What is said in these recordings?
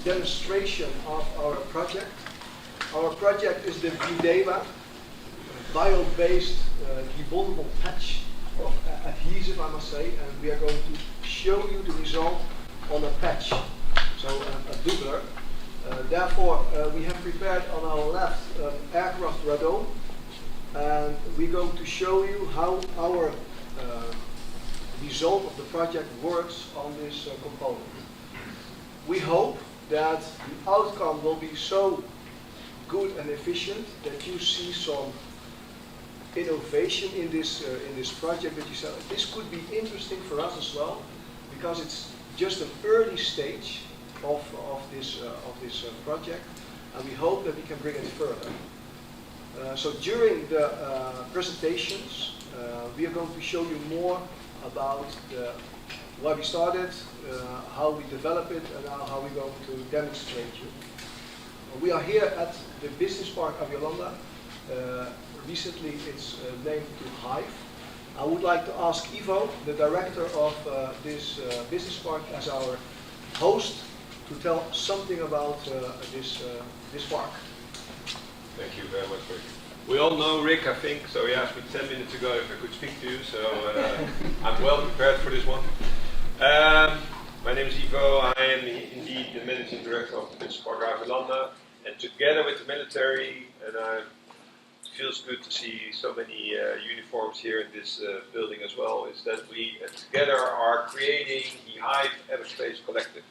demonstration of our project. Our project is the BiDebA, bio-based debondable patch of adhesive, I must say, and we are going to show you the result on a patch, so a doubler. Therefore, we have prepared on our left an aircraft radome, and we're going to show you how our result of the project works on this component. We hope that the outcome will be so good and efficient that you see some innovation in this project, that you say this could be interesting for us as well, because it's just an early stage of this project, and we hope that we can bring it further. So during the presentations, we are going to show you more about why we started, how we develop it, and how we're going to demonstrate you. We are here at the Business Park of Yolanda. Recently it's named to Hive. I would like to ask Ivo, the director of this business park, as our host, to tell something about this park. Thank you very much, Rick. We all know Rick, I think, so he asked me 10 minutes ago if I could speak to you, so I'm well prepared for this one. My name is Ivo. I am indeed the managing director of the Business Park Avelanda, and together with the military, and it feels good to see so many uniforms here in this building as well, is that we together are creating the Hive Aerospace Collective.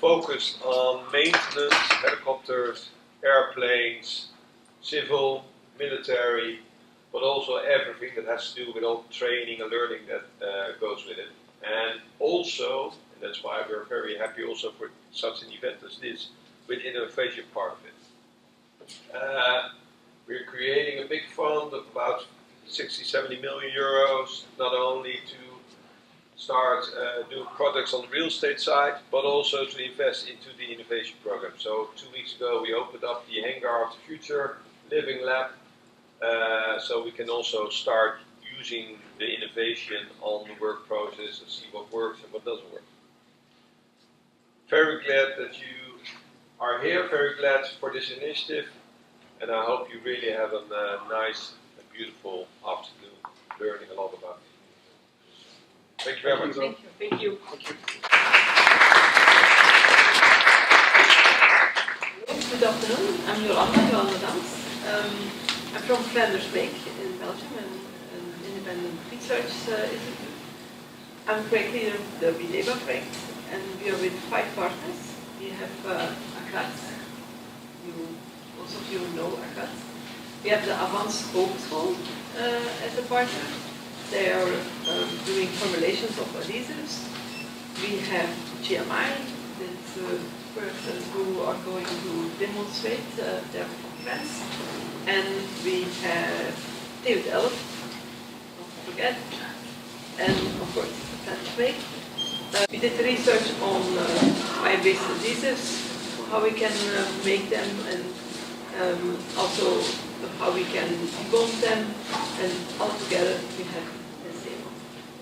Focused on maintenance, helicopters, airplanes, civil, military, but also everything that has to do with all training and learning that goes with it. And also, and that's why we're very happy also for such an event as this, with innovation part of it. We're creating a big fund of about 60-70 million euros, not only to start doing projects on the real estate side, but also to invest into the innovation program. So 2 weeks ago we opened up the Hangar of the Future Living Lab, so we can also start using the innovation on the work process and see what works and what doesn't work. Very glad that you are here, very glad for this initiative, and I hope you really have a nice and beautiful afternoon learning a lot about it. Thank you very much. Thank you. Thank you. Thank you. Good afternoon. I'm Jolanda Dans. I'm from Flanders in Belgium, an independent research institute. I'm project leader of the BiDebA project, and we are with 5 partners. We have ACRATS. Most of you know ACRATS. We have the Avans Hogeschool as a partner. They are doing formulations of adhesives. We have GMI, that's persons who are going to demonstrate their conference. And we have Delft, don't forget, and of course Flanders. We did research on bio-based adhesives, how we can make them, and also how we can bond them, and all together we have the same.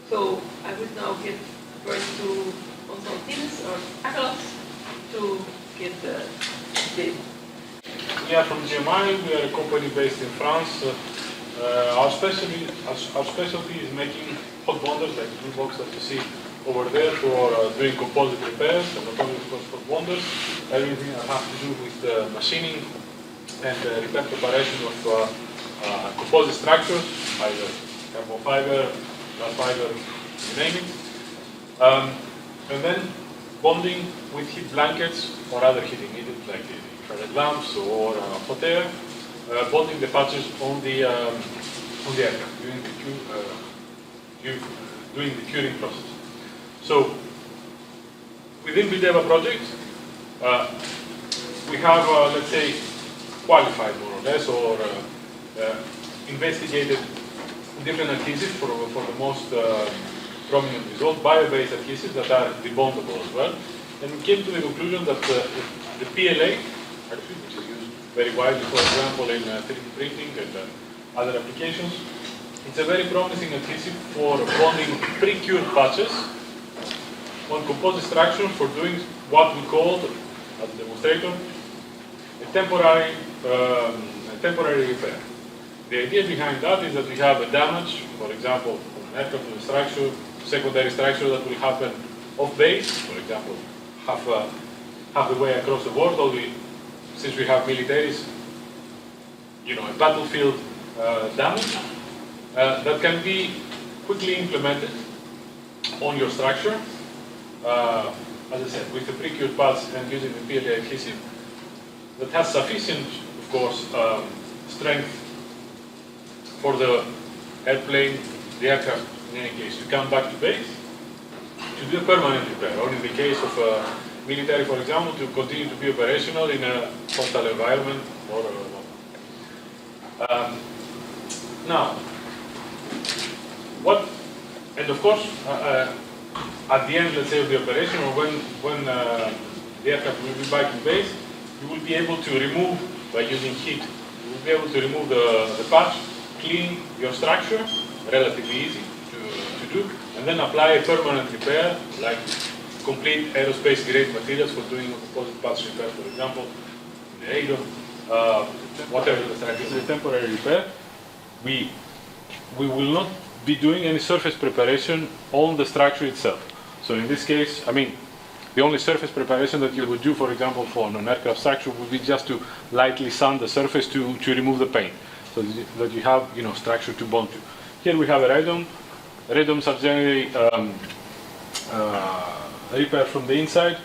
So I would now give word to Constantines or ACRATS to give the data. We are from GMI. We are a company based in France. Our specialty is making hot bonders, like the blue box that you see over there, for doing composite repairs, and not only for hot bonders, everything that has to do with machining and repair preparation of composite structures, either carbon fiber, glass fiber, you name it. And then bonding with heat blankets or other heating mediums like infrared lamps or hot air, bonding the patches on the aircraft during the curing process. So within BiDebA project, we have let's say qualified more or less, or investigated different adhesives for the most prominent result, bio-based adhesives that are debondable as well. And we came to the conclusion that the PLA, actually, which is used very widely, for example, in 3D printing and other applications, it's a very promising adhesive for bonding pre-cured patches on composite structure for doing what we called, as a demonstrator, a temporary repair. The idea behind that is that we have a damage, for example, on an aircraft structure, secondary structure that will happen off base, for example, half the way across the world, only since we have militaries, a battlefield damage that can be quickly implemented on your structure, as I said, with the pre-cured pads and using the PLA adhesive that has sufficient, of course, strength for the airplane, the aircraft, in any case, to come back to base, to do a permanent repair, or in the case of military, for example, to continue to be operational in a hostile environment, or now, and of course, at the end, let's say, of the operation, or when the aircraft will be back in base, you will be able to remove, by using heat, you will be able to remove the patch, clean your structure, relatively easy to do, and then apply a permanent repair, like complete aerospace grade materials for doing a composite patch repair, for example, in the Aero, whatever the structure is, a temporary repair. We will not be doing any surface preparation on the structure itself. So in this case, the only surface preparation that you would do, for example, for an aircraft structure would be just to lightly sand the surface to remove the paint, so that you have structure to bond to. Here we have a radome. Radomes are generally repaired from the inside.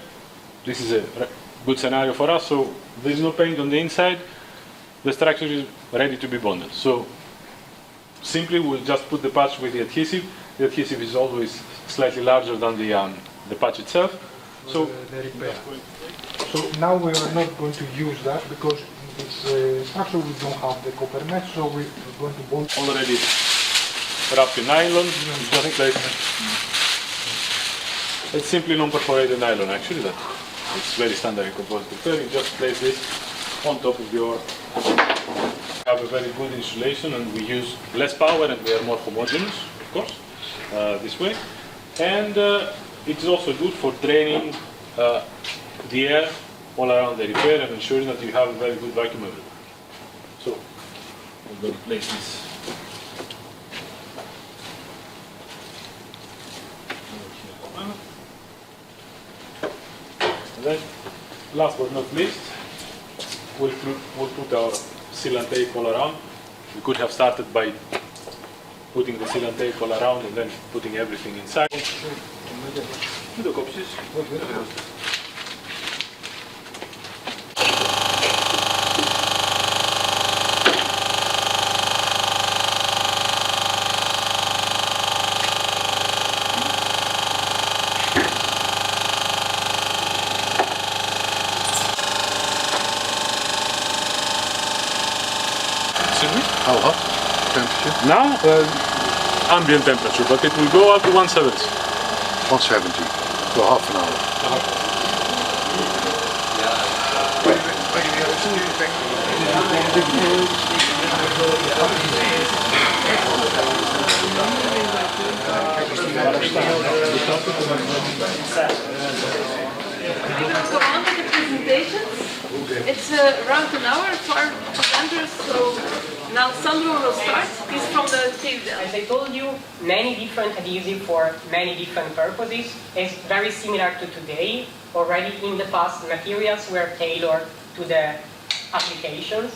This is a good scenario for us. So there is no paint on the inside. The structure is ready to be bonded. So simply we'll just put the patch with the adhesive. The adhesive is always slightly larger than the patch itself. So the repair. So now we are not going to use that because in this structure we don't have the copper mesh, so we're going to bond. Already wrapped in nylon. Just place. It's simply non-perforated nylon, actually. That it's very standard in composite repair. You just place this on top of your. Have a very good insulation, and we use less power, and we are more homogeneous, of course, this way. And it's also good for draining the air all around the repair and ensuring that you have a very good vacuum everywhere. So I'm going to place this. And then, last but not least, we'll put our seal and tape all around. We could have started by putting the seal and tape all around and then putting everything inside. De kopjes. How hot? Temperature? Now, ambient temperature, but it will go up to 170. 170 for half an hour. We're going to go on with the presentations. It's around an hour for presenters, so now Sandro will start. He's from the field. As I told you, many different adhesives for many different purposes. It's very similar to today. Already in the past, materials were tailored to the applications.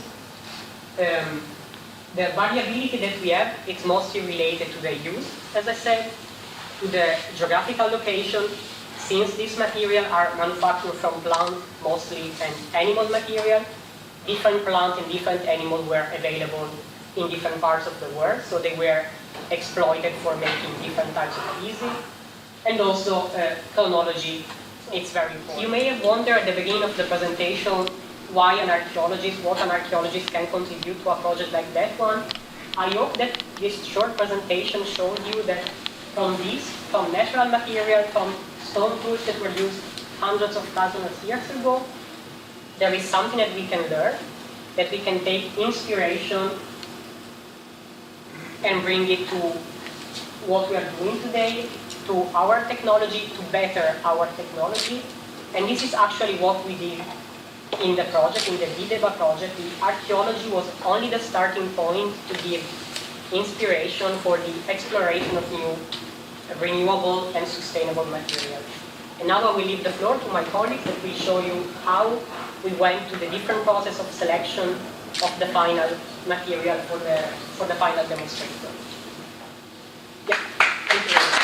The variability that we have, it's mostly related to the use, as I said, to the geographical location. Since these materials are manufactured from plant mostly and animal material, different plant and different animals were available in different parts of the world, so they were exploited for making different types of adhesive. And also chronology, it's very important. You may have wondered at the beginning of the presentation what an archaeologist can contribute to a project like that one. I hope that this short presentation showed you that from natural material, from stone tools that were used hundreds of thousands of years ago, there is something that we can learn, that we can take inspiration and bring it to what we are doing today, to our technology to better our technology. And this is actually what we did in the project, in the BiDebA project. The archaeology was only the starting point to give inspiration for the exploration of new renewable and sustainable materials. And now I will leave the floor to my colleagues that will show you how we went to the different process of selection of the final material for the final demonstration. Yeah, thank you very much.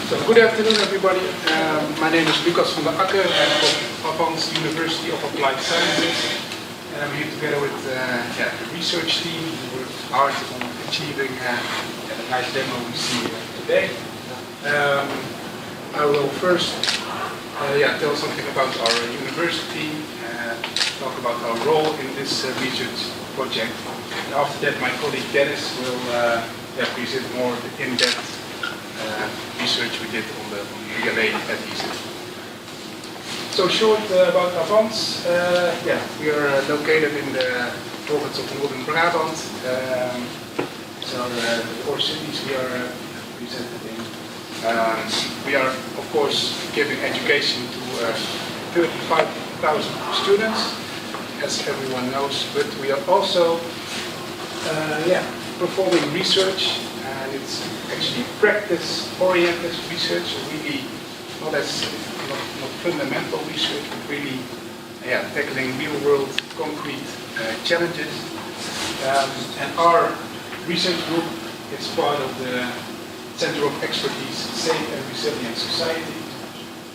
So good afternoon, everybody. My name is Lucas van der Akker. I'm from Avans University of Applied Sciences. And I'm here together with the research team who worked hard on achieving a nice demo we see today. I will first tell something about our university, talk about our role in this research project. And after that, my colleague Dennis will present more in-depth research we did on the BLA adhesive. So short about Avans. We are located in the province of Northern Brabant. So the 4 cities we are presented in. We are, of course, giving education to 35,000 students, as everyone knows, but we are also performing research, and it's actually practice-oriented research, really not fundamental research, but really tackling real-world concrete challenges. And our research group is part of the Center of Expertise, Safe and Resilient Society.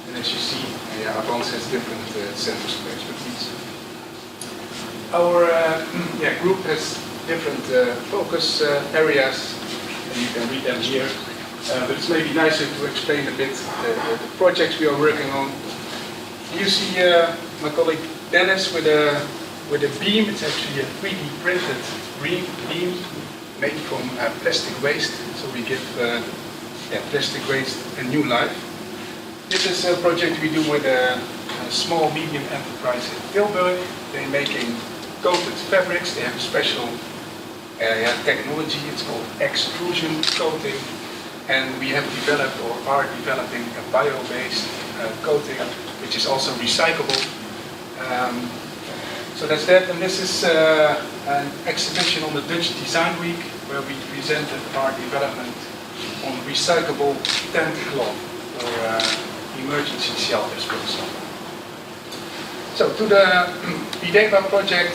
And as you see, Avans has different centers of expertise. Our group has different focus areas, and you can read them here. But it's maybe nicer to explain a bit the projects we are working on. You see my colleague Dennis with a beam. It's actually a 3D printed beam made from plastic waste. So we give plastic waste a new life. This is a project we do with a small medium enterprise in Tilburg. They're making coated fabrics. They have a special technology. It's called extrusion coating. And we have developed or are developing a bio-based coating, which is also recyclable. So that's that. And this is an exhibition on the Dutch Design Week, where we presented our development on recyclable tent cloth for emergency shelters, for example. So to the BiDebA project,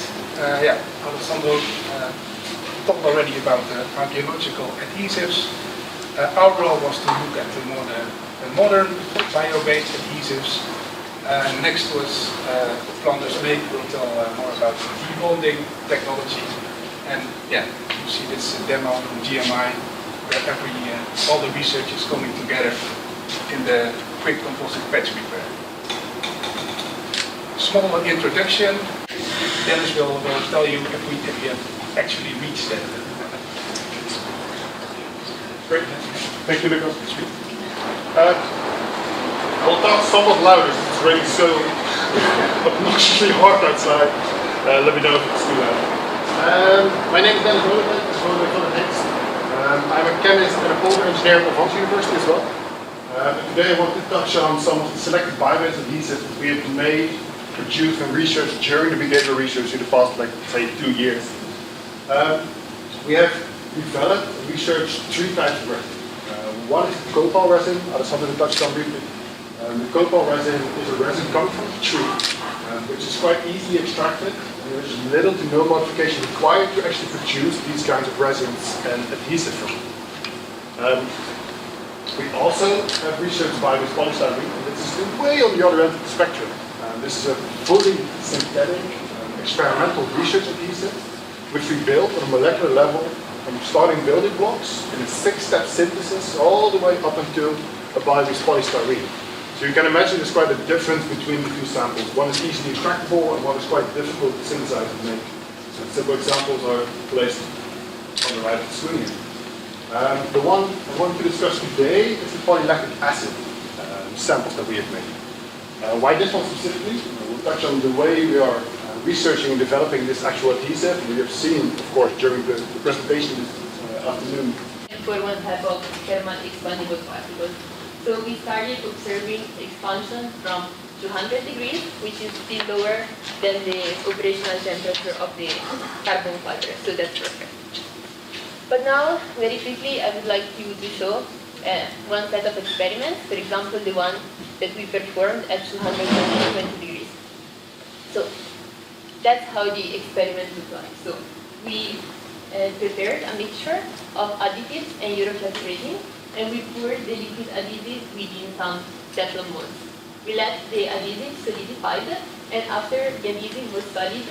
Alessandro talked already about the archaeological adhesives. Our role was to look at the modern bio-based adhesives. Next to us, Flanders will tell more about the debonding technology. And you see this demo from GMI, where all the research is coming together in the quick composite patch repair. Small introduction. Dennis will tell you if we have actually reached that. Great. Thank you, Lucas. I will talk somewhat louder since it's raining so obnoxiously hard outside. Let me know if it's too loud. My name is Dennis Rodeman, as one of my colleagues. I'm a chemist and a polymer engineer at Avans University as well. Today I want to touch on some of the selected bio-based adhesives that we have made, produced and researched during the BiDebA research in the past, say, 2 years. We have developed and researched 3 types of resin. One is the copal resin, Alessandro touched on briefly. The copal resin is a resin coming from a tree, which is quite easily extracted, and there is little to no modification required to actually produce these kinds of resins and adhesive from them. We also have researched bio-based polystyrene, and this is way on the other end of the spectrum. This is a fully synthetic experimental research adhesive, which we built on a molecular level from starting building blocks in a 6-step synthesis all the way up until a bio-based polystyrene. So you can imagine there's quite a difference between the 2 samples. One is easily extractable and one is quite difficult to synthesize and make. So simple examples are placed on the right of the screen here. The one I want to discuss today is the polylactic acid samples that we have made. Why this one specifically? We'll touch on the way we are researching and developing this actual adhesive. We have seen, of course, during the presentation this afternoon. For one type of thermal expandable particle. So we started observing expansion from 200 degrees, which is still lower than the operational temperature of the carbon fiber. So that's perfect. But now, very quickly, I would like you to show one set of experiments. For example, the one that we performed at 220 degrees. So that's how the experiment looked like. So we prepared a mixture of additives and Euroclass resin, and we poured the liquid adhesive within some Teflon molds. We let the adhesive solidify, and after the adhesive was solid,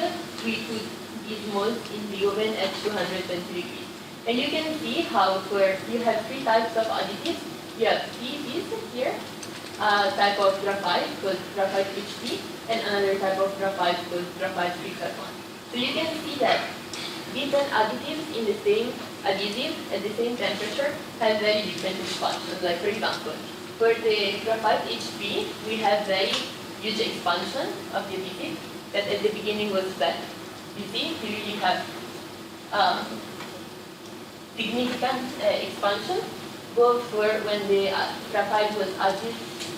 we put these molds in the oven at 220 degrees. And you can see how you have three types of additives. You have PETs here, a type of graphite called graphite HT, and another type of graphite called graphite 3+1. So you can see that different additives in the same adhesive at the same temperature have very different expansions. Like for example, for the graphite HP, we have very huge expansion of the adhesive that at the beginning was flat. You see, here you have significant expansion, both for when the graphite was added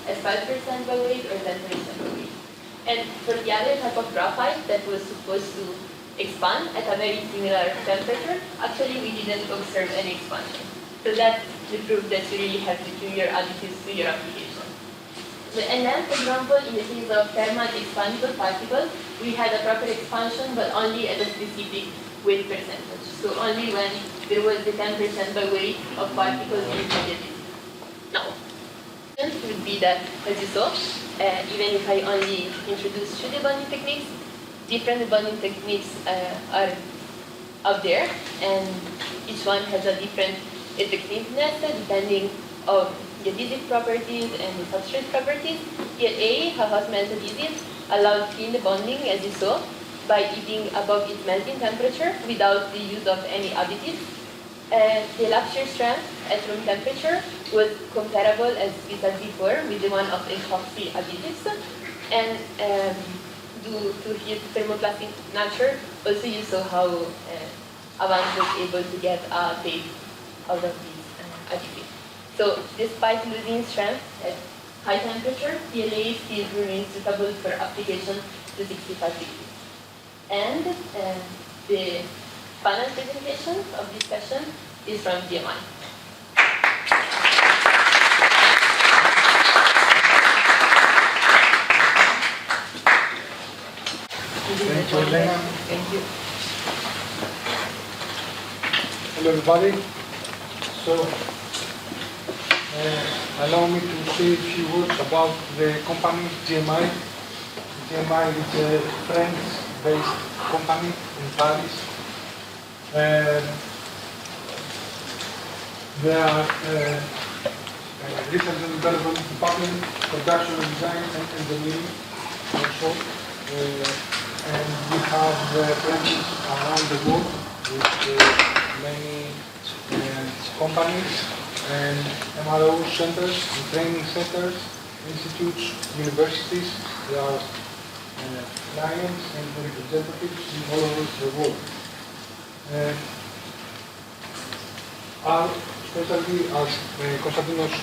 as 5% by weight or 10% by weight. And for the other type of graphite that was supposed to expand at a very similar temperature, actually we didn't observe any expansion. So that's the proof that you really have to tune your additives to your application. And then, for example, in the case of thermal expandable particles, we had a proper expansion, but only at a specific weight percentage. So only when there was the 10% by weight of particles in the adhesive. Now, it would be that, as you saw, even if I only introduce two debonding techniques, different debonding techniques are out there, and each one has a different effectiveness depending on the adhesive properties and the substrate properties. Here A, a hot melt adhesive, allows clean debonding, as you saw, by heating above its melting temperature without the use of any additives. The luxury strength at room temperature was comparable, as we said before, with the one of epoxy adhesives. And due to his thermoplastic nature, also you saw how Avans was able to get a tape out of these adhesives. So despite losing strength at high temperature, PLA still remains suitable for application to 65 degrees. And the final presentation of this session is from DMI. Thank you, Elena. Thank you. Hello, everybody. So, allow me to say a few words about the company GMI. GMI is a French-based company in Paris. They are research and development department, production design and engineering also. And we have branches around the world with many companies and MRO centers, and training centers, institutes, universities. There are clients and representatives all over the world. Our specialty, as Konstantinos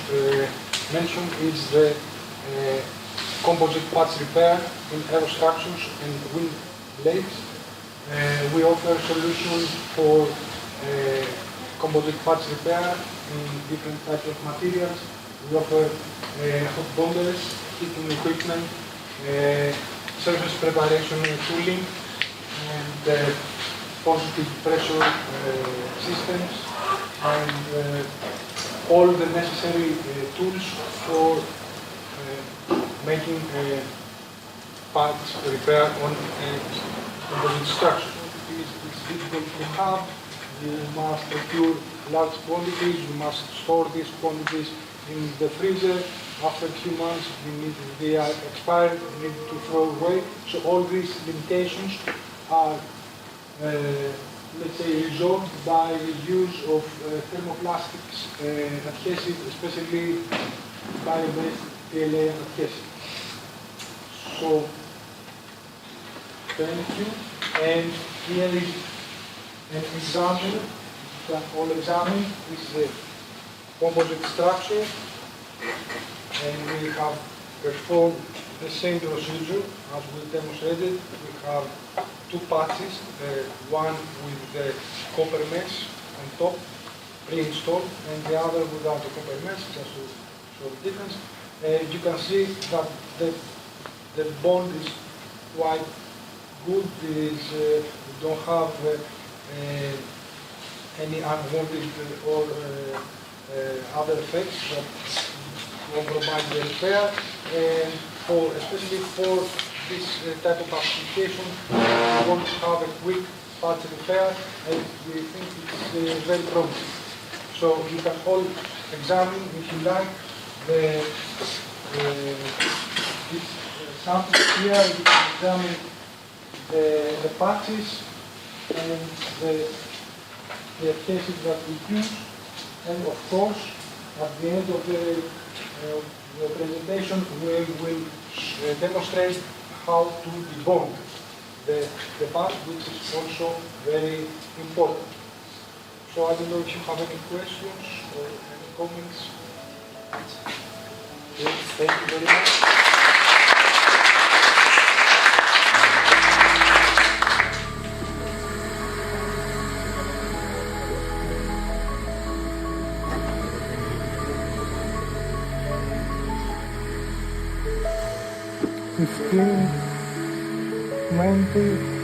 mentioned, is the composite parts repair in aerostructures and wind blades. We offer solutions for composite parts repair in different types of materials. We offer hot bonders, heating equipment, surface preparation and tooling, and positive pressure systems, and all the necessary tools for making parts repair on composite structure. It's difficult to have. You must procure large quantities. You must store these quantities in the freezer. After a few months, they are expired. You need to throw away. So all these limitations are, let's say, resolved by the use of thermoplastics adhesive, especially Biobased PLA adhesive. So Thank you. And here is an example, you can all examine, this is the composite structure, and we have performed the same procedure as we demonstrated. We have two patches, one with the copper mesh on top, pre-installed, and the other without the copper mesh, just to show the difference. You can see that the bond is quite good. We don't have any unwanted or other effects that compromise the repair. And especially for this type of application, we want to have a quick patch repair, and we think it's very promising. So you can all examine, if you like, the sample here. You can examine the patches and the adhesive that we use, and of course, at the end of the presentation, we will demonstrate how to debond the part, which is also very important. So I don't know if you have any questions or any comments. Yes, thank you very much. $15, $20,